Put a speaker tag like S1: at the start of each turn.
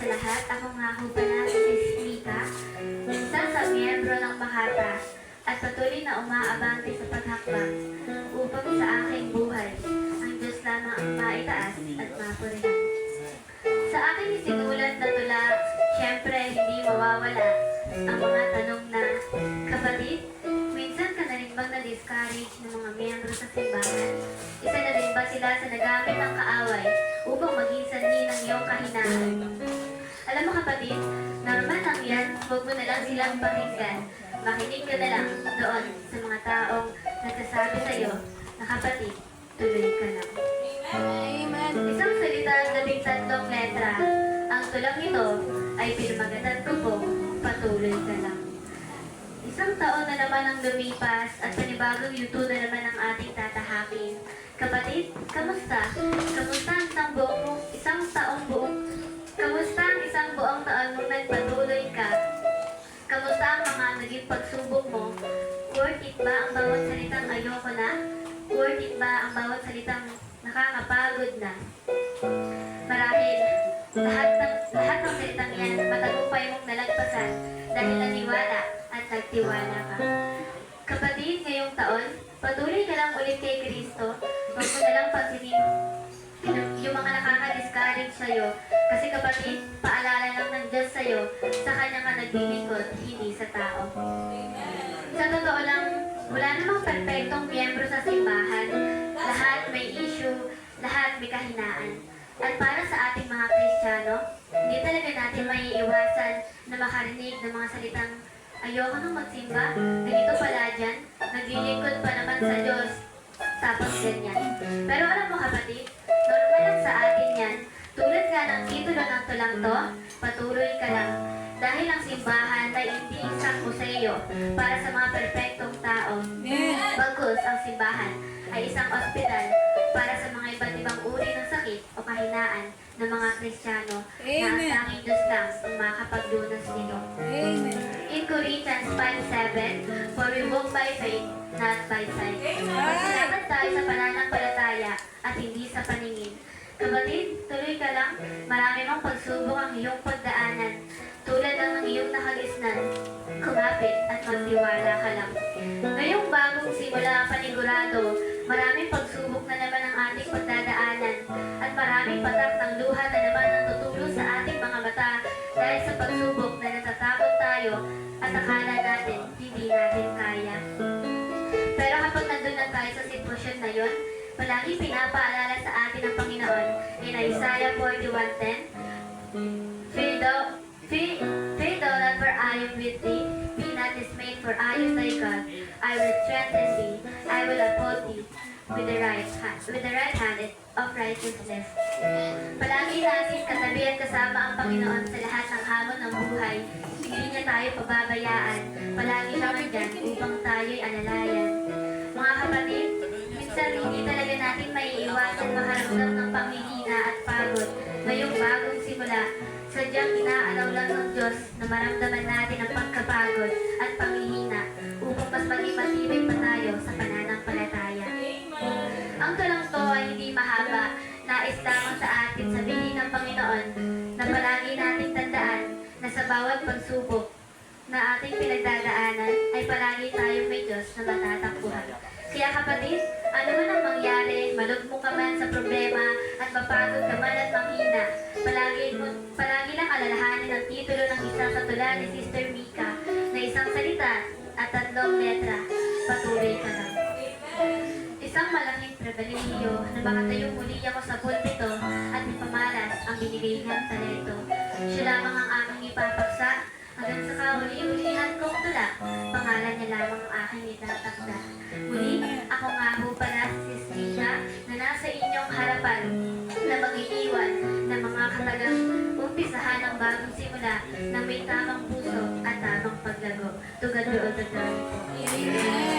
S1: sa lahat, ako nga ho pala si Sis Mika, isang sa miyembro ng Makata at patuloy na umaabante sa paghakbang upang sa aking buhay ang Diyos lamang ang maitaas at mapurihan. Sa aking isinulat na tula, syempre hindi mawawala ang mga tanong na, kapatid, minsan ka na rin bang na-discourage ng mga miyembro sa simbahan? Isa na rin ba sila sa nagamit ng kaaway upang maging sanhi ng iyong kahinaan? Alam mo kapatid, normal lang yan, huwag mo na lang silang pakinggan. Makinig ka na lang doon sa mga taong nagsasabi sa iyo na kapatid, tuloy ka lang.
S2: Amen.
S1: Isang salita ang 13 letra. Ang tulang ito ay pinamagatan ko po, patuloy ka lang. Isang taon na naman ang lumipas at panibagong yuto na naman ang ating tatahakin. Kapatid, kamusta? Kamusta ang isang buong taon mong nagpatuloy ka? Kamusta ang mga naging pagsubok mo? Worth it ba ang bawat salitang ayoko na? Worth it ba ang bawat salitang nakakapagod na? Marahil, lahat ng salitang yan matagumpay mong nalagpasan dahil naniwala at nagtiwala ka. Kapatid, ngayong taon, patuloy ka lang ulit kay Kristo. Huwag mo na lang pansinin yung mga nakaka-discourage sa'yo. Kasi kapatid, paalala lang ng Diyos sa'yo, sa Kanya ka naglilingkod, hindi sa tao. Sa totoo lang, wala namang perfectong miyembro sa simbahan. Lahat may issue, lahat may kahinaan. At para sa ating mga Kristiyano, hindi talaga natin maiiwasan na makarinig ng mga salitang ayoko nang magsimba, ganito pala dyan, naglilingkod pa naman sa Diyos, tapos ganyan. Pero alam mo kapatid, normal lang sa atin yan, tulad nga ng titulo ng tulang to, patuloy ka lang. Dahil ang simbahan ay hindi isang museo para sa mga perpektong tao. Bagkus ang simbahan ay isang ospital para sa mga iba't ibang uri ng sakit o kahinaan ng mga Kristiyano na ang tanging Diyos lang ang makakapaglunas nito.
S2: Amen.
S1: In Corinthians 5:7, for we walk by faith, not by sight. Magsilaban tayo sa pananampalataya at hindi sa paningin. Kapatid, tuloy ka lang, marami mang pagsubok ang iyong pagdaanan. Tulad ng iyong nakagisnan, kumapit at magtiwala ka lang. Ngayong bagong simula panigurado, maraming pagsubok na naman ang ating pagdadaanan at maraming patak ng luha na naman ang tutulo sa ating mga mata dahil sa pagsubok na natatakot tayo at akala natin hindi natin kaya. Pero kapag nandun na tayo sa sitwasyon na yon, palagi pinapaalala sa atin ng Panginoon in Isaiah 41:10, Fear thou not, for I am with thee. Be not dismayed, for I am thy God. I will strengthen thee. I will uphold thee with the right hand of righteousness. Palagi natin katabi at kasama ang Panginoon sa lahat ng hamon ng buhay. Hindi niya tayo pababayaan. Palagi naman dyan upang tayo'y alalayan. Mga kapatid, minsan hindi talaga natin maiiwasan makaramdam ng panghihina at pagod. Ngayong bagong simula, sadyang inaalaw lang ng Diyos na maramdaman natin ang pagkapagod at panghihina upang mas maging matibay pa tayo sa pananampalataya. Ang tulang to ay hindi mahaba, nais lamang sa atin sabihin ng Panginoon na palagi nating tandaan na sa bawat pagsubok na ating pinagdadaanan ay palagi tayong may Diyos na matatakbuhan. Kaya kapatid, ano man ang mangyari, malugmok ka man sa problema at mapagod ka man at manghina, palagi lang alalahanin ang titulo ng isang katula ni Sister Mika na isang salita at 3 letra, patuloy ka lang. Isang malaking pribilehiyo na makatayong muli ako sa pulpito at ipamalas ang binigay niyang talento. Siya lamang ang aking ipapaksa hanggang sa kahuli-hulihan kong tula, pangalan niya lamang ang aking itatakda. Muli, ako nga ho pala si Sisha na nasa inyong harapan na mag-iiwan ng mga katagang umpisahan ng bagong simula na may tamang puso at tamang paglago. To God be all the glory. Amen.